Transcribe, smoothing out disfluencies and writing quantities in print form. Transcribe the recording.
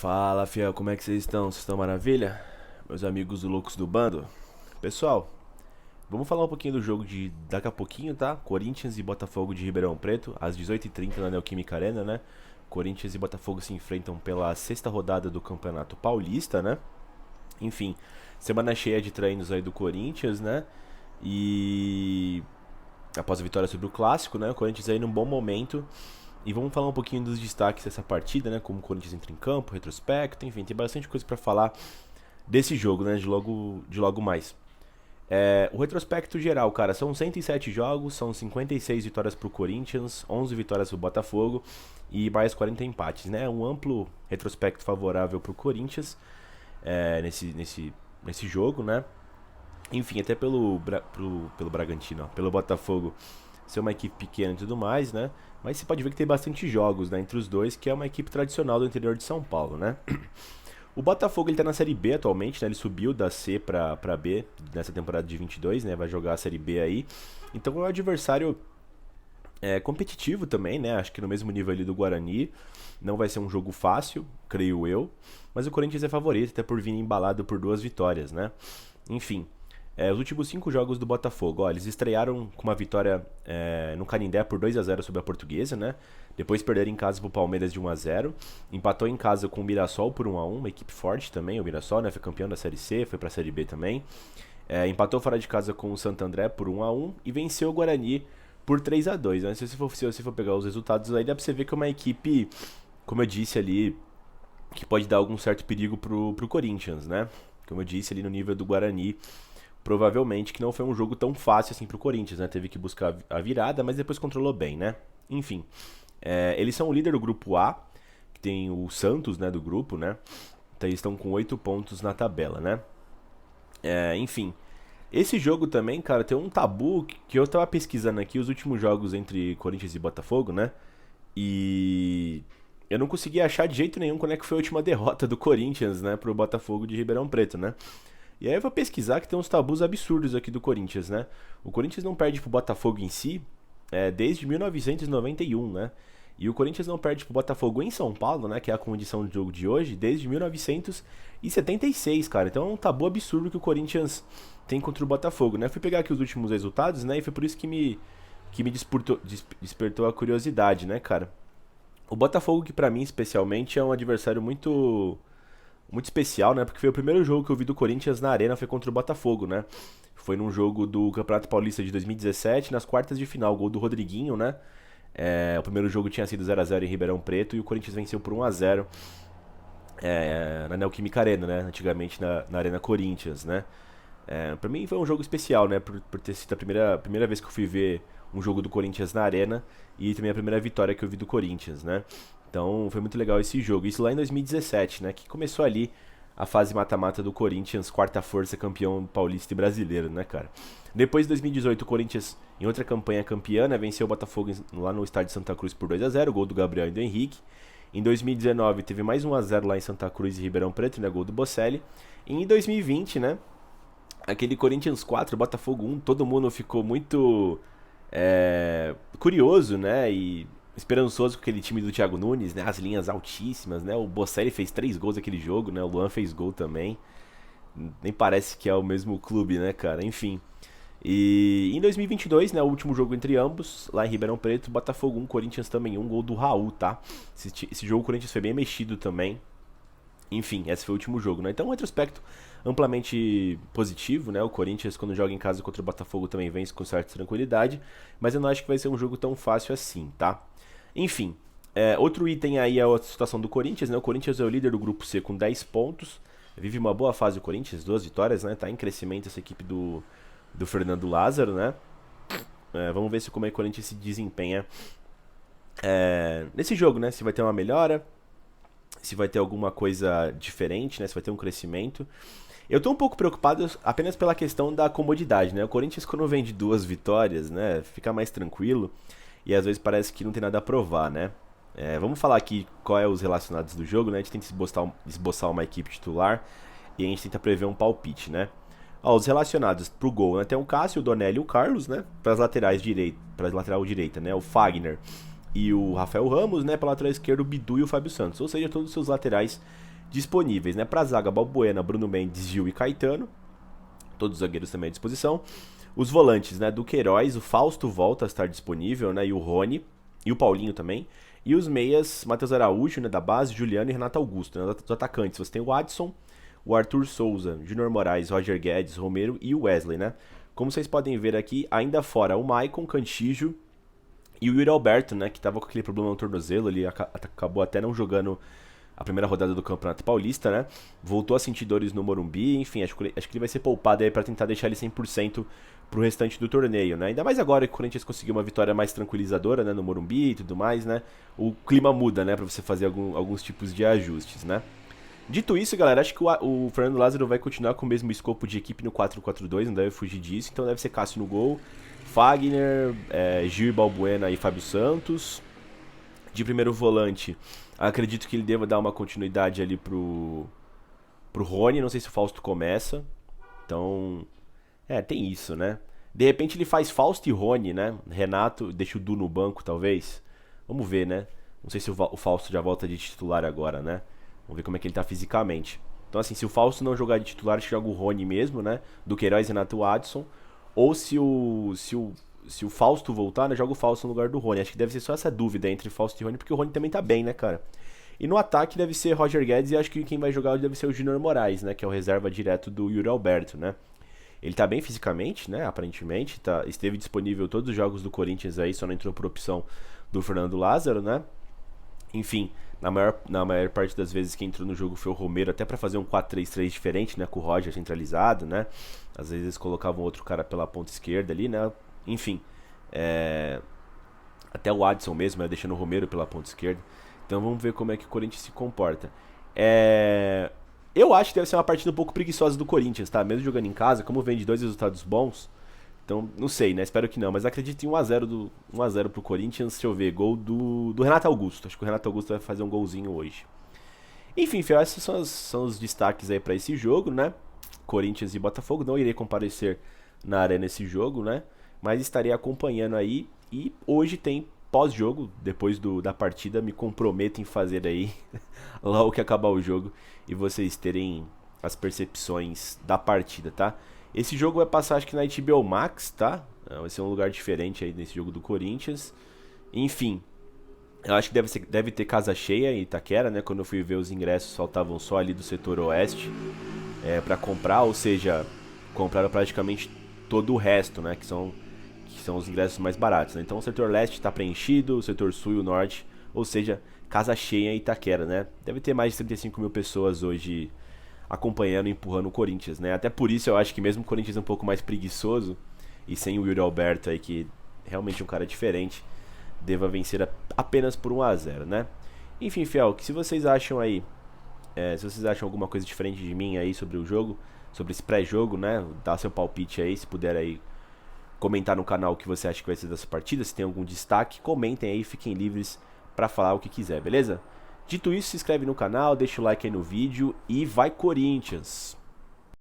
Fala, fiel, como é que vocês estão? Vocês estão maravilha? Meus amigos loucos do bando. Pessoal, vamos falar um pouquinho do jogo de daqui a pouquinho, tá? Corinthians e Botafogo de Ribeirão Preto, às 18h30 na Neoquímica Arena, né? Corinthians e Botafogo se enfrentam pela sexta rodada do Campeonato Paulista, né? Enfim, semana cheia de treinos aí do Corinthians, né? E após a vitória sobre o Clássico, né? O Corinthians aí num bom momento. E vamos falar um pouquinho dos destaques dessa partida, né? Como o Corinthians entra em campo, retrospecto, enfim, tem bastante coisa pra falar desse jogo, né? De logo mais. O retrospecto geral, cara, são 107 jogos, são 56 vitórias pro Corinthians, 11 vitórias pro Botafogo e mais 40 empates, né? Um amplo retrospecto favorável pro Corinthians nesse jogo, né? Enfim, até pelo Bragantino, ó, pelo Botafogo ser uma equipe pequena e tudo mais, né? Mas você pode ver que tem bastante jogos, né, entre os dois, que é uma equipe tradicional do interior de São Paulo, né? O Botafogo ele tá na Série B atualmente, né? Ele subiu da C pra B nessa temporada de 22, né? Vai jogar a Série B aí. Então é um adversário competitivo também, né? Acho que no mesmo nível ali do Guarani. Não vai ser um jogo fácil, creio eu. Mas o Corinthians é favorito, até por vir embalado por 2 vitórias, né? Enfim, os últimos 5 jogos do Botafogo, ó, eles estrearam com uma vitória no Canindé por 2-0 sobre a Portuguesa, né? Depois perderam em casa pro Palmeiras de 1-0. Empatou em casa com o Mirassol por 1-1, uma equipe forte também, o Mirassol, né? Foi campeão da Série C, foi pra Série B também. Empatou fora de casa com o Santo André por 1-1 e venceu o Guarani por 3-2, né? Se você for pegar os resultados aí, dá pra você ver que é uma equipe, como eu disse ali, que pode dar algum certo perigo pro Corinthians, né? Como eu disse ali no nível do Guarani, provavelmente que não foi um jogo tão fácil assim pro Corinthians, né? Teve que buscar a virada, mas depois controlou bem, né? Enfim, eles são o líder do grupo A, que tem o Santos, né, do grupo, né? Então eles estão com 8 pontos na tabela, né? Enfim, esse jogo também, cara, tem um tabu que eu tava pesquisando aqui, os últimos jogos entre Corinthians e Botafogo, né? E eu não consegui achar de jeito nenhum quando é que foi a última derrota do Corinthians, né, pro Botafogo de Ribeirão Preto, né? E aí eu vou pesquisar que tem uns tabus absurdos aqui do Corinthians, né? O Corinthians não perde pro Botafogo em si desde 1991, né? E o Corinthians não perde pro Botafogo em São Paulo, né? Que é a condição de jogo de hoje, desde 1976, cara. Então é um tabu absurdo que o Corinthians tem contra o Botafogo, né? Fui pegar aqui os últimos resultados, né? E foi por isso que me despertou a curiosidade, né, cara? O Botafogo, que pra mim especialmente é um adversário muito especial, né? Porque foi o primeiro jogo que eu vi do Corinthians na Arena, foi contra o Botafogo, né? Foi num jogo do Campeonato Paulista de 2017, nas quartas de final, gol do Rodriguinho, né? O primeiro jogo tinha sido 0-0 em Ribeirão Preto e o Corinthians venceu por 1-0 na Neoquímica Arena, né? Antigamente na Arena Corinthians, né? Pra mim foi um jogo especial, né? Por ter sido a primeira vez que eu fui ver um jogo do Corinthians na Arena e também a primeira vitória que eu vi do Corinthians, né? Então foi muito legal esse jogo. Isso lá em 2017, né? Que começou ali a fase mata-mata do Corinthians, quarta força, campeão paulista e brasileiro, né, cara? Depois de 2018, o Corinthians, em outra campanha campeã, né, venceu o Botafogo lá no estádio de Santa Cruz por 2-0, gol do Gabriel e do Henrique. Em 2019, teve mais 1-0 lá em Santa Cruz e Ribeirão Preto, né, gol do Bocelli. E em 2020, né, aquele Corinthians 4, Botafogo 1, todo mundo ficou muito curioso, né, e esperançoso com aquele time do Thiago Nunes, né, as linhas altíssimas, né, o Bocelli fez 3 gols naquele jogo, né, o Luan fez gol também, nem parece que é o mesmo clube, né, cara, enfim. E em 2022, né, o último jogo entre ambos, lá em Ribeirão Preto, Botafogo 1, Corinthians também 1, gol do Raul, tá? Esse jogo o Corinthians foi bem mexido também. Enfim, esse foi o último jogo, né? Então, um retrospecto amplamente positivo, né? O Corinthians, quando joga em casa contra o Botafogo, também vence com certa tranquilidade, mas eu não acho que vai ser um jogo tão fácil assim, tá? Enfim, outro item aí é a situação do Corinthians, né? O Corinthians é o líder do grupo C com 10 pontos, vive uma boa fase o Corinthians, 2 vitórias, né? Tá em crescimento essa equipe do Fernando Lázaro, né? Vamos ver como é que o Corinthians se desempenha nesse jogo, né? Se vai ter uma melhora, se vai ter alguma coisa diferente, né? Se vai ter um crescimento. Eu tô um pouco preocupado apenas pela questão da comodidade, né? O Corinthians, quando vem de 2 vitórias, né? Fica mais tranquilo e às vezes parece que não tem nada a provar, né? Vamos falar aqui qual é os relacionados do jogo, né? A gente tenta esboçar uma equipe titular e a gente tenta prever um palpite, né? Ó, os relacionados pro gol, né? Tem o Cássio, o Donelli e o Carlos, né? Para as laterais lateral direita, né? O Fagner e o Rafael Ramos, né? Pela lateral esquerda, o Bidu e o Fábio Santos. Ou seja, todos os seus laterais disponíveis, né? Pra zaga, Balbuena, Bruno Mendes, Gil e Caetano. Todos os zagueiros também à disposição. Os volantes, né? Duqueiroz, o Fausto volta a estar disponível, né? E o Rony, e o Paulinho também. E os meias, Matheus Araújo, né? Da base, Juliano e Renato Augusto. Né? Os atacantes, você tem o Adson, o Arthur Souza, Júnior Moraes, Roger Guedes, Romero e o Wesley, né? Como vocês podem ver aqui, ainda fora o Maicon, Cantígio e o Yuri Alberto, né? Que tava com aquele problema no tornozelo, ele acabou até não jogando a primeira rodada do Campeonato Paulista, né? Voltou a sentir dores no Morumbi, enfim, acho que ele vai ser poupado aí pra tentar deixar ele 100% pro restante do torneio, né? Ainda mais agora que o Corinthians conseguiu uma vitória mais tranquilizadora, né? No Morumbi e tudo mais, né? O clima muda, né? Pra você fazer alguns tipos de ajustes, né? Dito isso, galera, acho que o Fernando Lázaro vai continuar com o mesmo escopo de equipe no 4-4-2, não deve fugir disso, então deve ser Cássio no gol, Fagner, Gil, Balbuena e Fábio Santos. De primeiro volante, acredito que ele deva dar uma continuidade ali pro Rony, não sei se o Fausto começa, então, tem isso, né? De repente ele faz Fausto e Rony, né? Renato, deixa o Du no banco, talvez, vamos ver, né? Não sei se o Fausto já volta de titular agora, né? Vamos ver como é que ele tá fisicamente. Então, assim, se o Fausto não jogar de titular, acho que joga o Rony mesmo, né? Duqueiroz, Renato, Adson. Ou se o Fausto voltar, né? Joga o Fausto no lugar do Rony. Acho que deve ser só essa dúvida entre Fausto e Rony, porque o Rony também tá bem, né, cara? E no ataque deve ser Roger Guedes e acho que quem vai jogar deve ser o Júnior Moraes, né? Que é o reserva direto do Yuri Alberto, né? Ele tá bem fisicamente, né? Aparentemente. Esteve disponível todos os jogos do Corinthians aí, só não entrou por opção do Fernando Lázaro, né? Enfim, na maior parte das vezes que entrou no jogo foi o Romero, até pra fazer um 4-3-3 diferente, né? Com o Roger centralizado, né? Às vezes eles colocavam outro cara pela ponta esquerda ali, né? Enfim, até o Adson mesmo, né? Deixando o Romero pela ponta esquerda. Então vamos ver como é que o Corinthians se comporta. Eu acho que deve ser uma partida um pouco preguiçosa do Corinthians, tá? Mesmo jogando em casa, como vem de 2 resultados bons. Então, não sei, né? Espero que não. Mas acredito em 1x0 pro Corinthians. Deixa eu ver. Gol do Renato Augusto. Acho que o Renato Augusto vai fazer um golzinho hoje. Enfim, Fio, esses são os destaques aí pra esse jogo, né? Corinthians e Botafogo. Não irei comparecer na arena nesse jogo, né? Mas estarei acompanhando aí. E hoje tem pós-jogo. Depois da partida, me comprometo em fazer aí logo que acabar o jogo. E vocês terem as percepções da partida, tá? Esse jogo vai passar, acho que na HBO Max, tá? Vai ser um lugar diferente aí nesse jogo do Corinthians. Enfim, eu acho que deve ter casa cheia em Itaquera, né? Quando eu fui ver os ingressos, faltavam só ali do setor oeste pra comprar. Ou seja, compraram praticamente todo o resto, né? Que são os ingressos mais baratos, né? Então o setor leste está preenchido, o setor sul e o norte. Ou seja, casa cheia em Itaquera, né? Deve ter mais de 35 mil pessoas hoje acompanhando e empurrando o Corinthians, né? Até por isso eu acho que mesmo o Corinthians um pouco mais preguiçoso e sem o Yuri Alberto aí, que realmente é um cara diferente, deva vencer apenas por 1x0, né? Enfim, Fiel, que se vocês acham aí, se vocês acham alguma coisa diferente de mim aí sobre o jogo, sobre esse pré-jogo, né? Dá seu palpite aí, se puder aí comentar no canal o que você acha que vai ser dessa partida, se tem algum destaque, comentem aí, fiquem livres pra falar o que quiser, beleza? Dito isso, se inscreve no canal, deixa o like aí no vídeo e vai Corinthians!